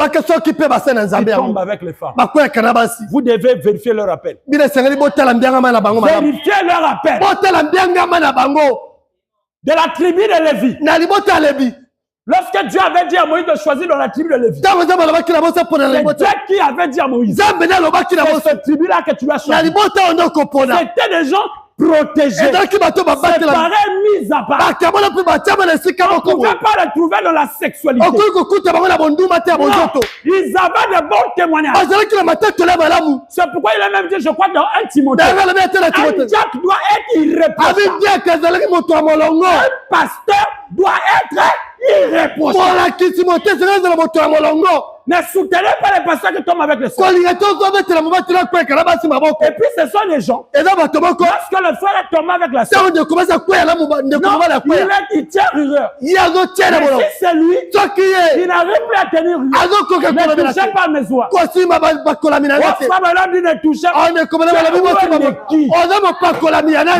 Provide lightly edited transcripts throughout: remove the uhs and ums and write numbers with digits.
Ils tombent avec les femmes. Vous devez vérifier leur appel. Vérifiez leur appel. De la tribu de Lévi. Lorsque Dieu avait dit à Moïse de choisir dans la tribu de Lévi, c'est Dieu qui avait dit à Moïse, c'est cette tribu-là que tu as choisi. C'était des gens protégés, séparés, mis à part. On ne pouvait pas les trouver dans la sexualité. Non, ils avaient de bons témoignages. C'est pourquoi il a même dit, je crois, dans 1 Timothée, un diacre doit être irréprochable. Un pasteur doit être irréprochable. Ne soutenez pas les pasteurs qui tombent avec les soeurs. Et puis ce sont les gens. Lorsque le frère est tombé avec la soeur, il tient rigueur. Mais si c'est lui, il n'arrive plus à tenir rigueur. Ne touchez pas mes oies. Votre femme dit ne touchez pas.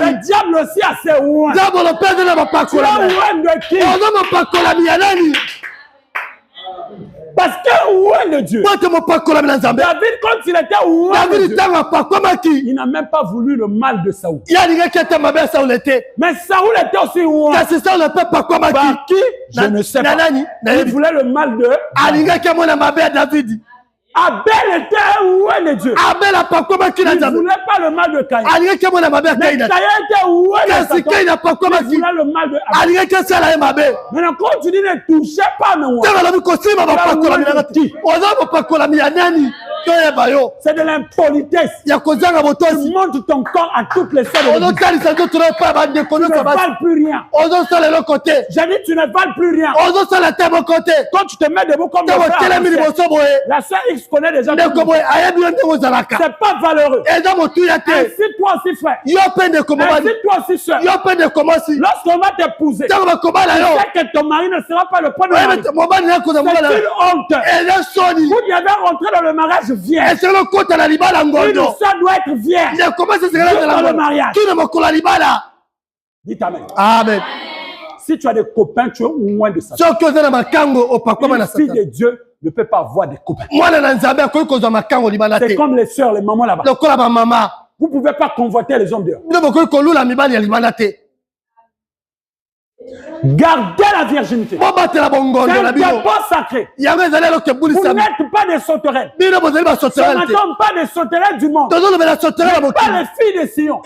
Le diable aussi a ses ouins. Tu as ouin de qui? Parce que où est le Dieu? David, quand il était où est le Dieu, il n'a même pas voulu le mal de Saoul. Mais Saoul était aussi où? Par qui? Je ne sais pas. Il voulait le mal de David. Abel était où est le Dieu? Il ne voulait pas le mal de Caïn. Mais Caïn était où est le Satan? Il voulait le mal de Abel. Maintenant, quand tu dis ne touchez pas mes oies, c'est de l'impolitesse. Tu montres ton corps à toutes les sœurs de l'Église. Tu ne vales plus rien. J'ai dit tu ne vales plus rien. Quand tu te mets debout comme le frère, la sœur X connaît déjà. C'est pas valeureux. Ainsi toi aussi frère. Ainsi toi aussi sœur. Lorsqu'on va t'épouser, tu sais que ton mari ne sera pas le premier mari. C'est une honte. Vous devez rentrer dans le mariage vierge. Une sœur doit être vierge dans le mariage. Dites amen. Amen. Si tu as des copains, tu es au moins de ça. Une fille de Dieu ne peut pas avoir des copains. C'est comme les sœurs, les mamans là-bas. Vous ne pouvez pas convoiter les hommes dehors. Gardez la virginité. C'est un dépôt sacré. Vous n'êtes pas des sauterelles. Ce ne sont pas des sauterelles du monde. Pas les filles de Sion.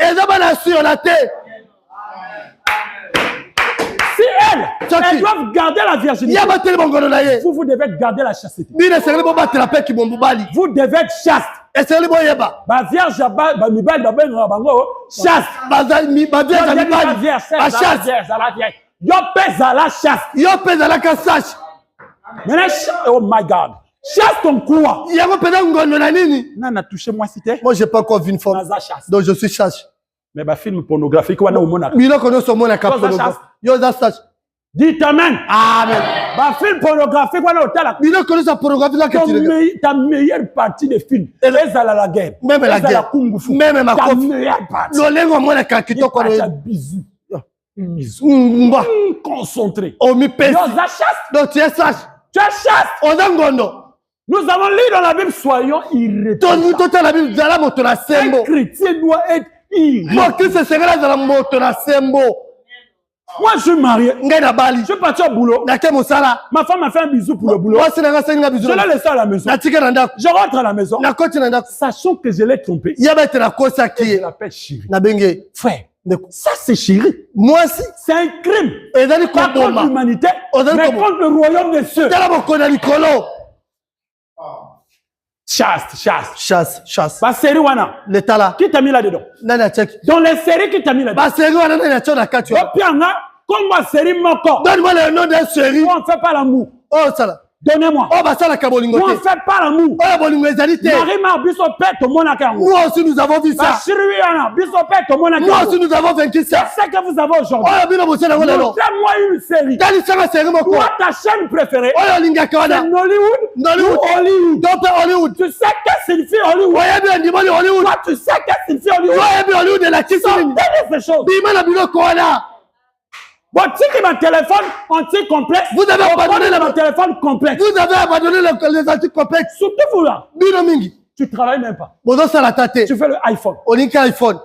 Si elles doivent garder la virginité, vous devez garder la chasteté. Vous devez être chaste. Vierge, chaste. Oh my God. Chasse ton quoi? Nana, touchez-moi si t'es. Moi, j'ai pas encore vu une femme. Donc, je suis chaste. Mais bah, film pornographique, on a au monde. Dites amen. Amen. Bah, film pornographique, on a au tel. Ta meilleure partie des films. Elle est à la guerre. Même la guerre. Même ma ta meilleure partie. Bisous. Concentré. Oh, mi pèse. Donc, tu es sage. Tu es chaste. Nous avons lu dans la Bible, soyons irréprochables. Un chrétien doit être irréprochable. Moi, je suis marié. Je suis parti au boulot. Ma femme m'a fait un bisou pour le boulot. Je l'ai laissé à la maison. Je rentre à la maison. Sachant que je l'ai trompé. Je l'appelle chérie. Frère, ça c'est chérie. Moi aussi. C'est un crime. Pas contre l'humanité, mais contre le royaume des cieux. Chaste. Bah, série wana. L'état là. Qui t'a mis là-dedans? Dans les séries qui t'a mis là-dedans. Bah, série wana, comme série moko. Donne-moi le nom d'un série. On ne fait pas l'amour. Oh, ça là. Donnez-moi. Oh, bah, ça la kabolingote. On ne fait pas l'amour. Oh, bolingo ezalité. Marie-Ma, biso pète au monaka. Nous aussi, nous avons vu ça. Biso pète au monaka. Nous aussi, nous avons vaincu ça. C'est ce que vous avez aujourd'hui. Oh, bien, montrez-moi une série. Toi, ta chaîne préférée. Oh, c'est Hollywood. Hollywood. Tu sais qu'est-ce que signifie Hollywood? Toi, tu sais qu'est-ce que signifie Hollywood? Hollywood de la sortez de ces choses. Botiki ma téléphone anti-complexe. Vous avez abandonné mon téléphone complexe. Vous avez abandonné les anti-complexes. Surtout vous là. Bino mingi. Tu travailles même pas. Bozo salatate. Tu fais le iPhone. Onika iPhone.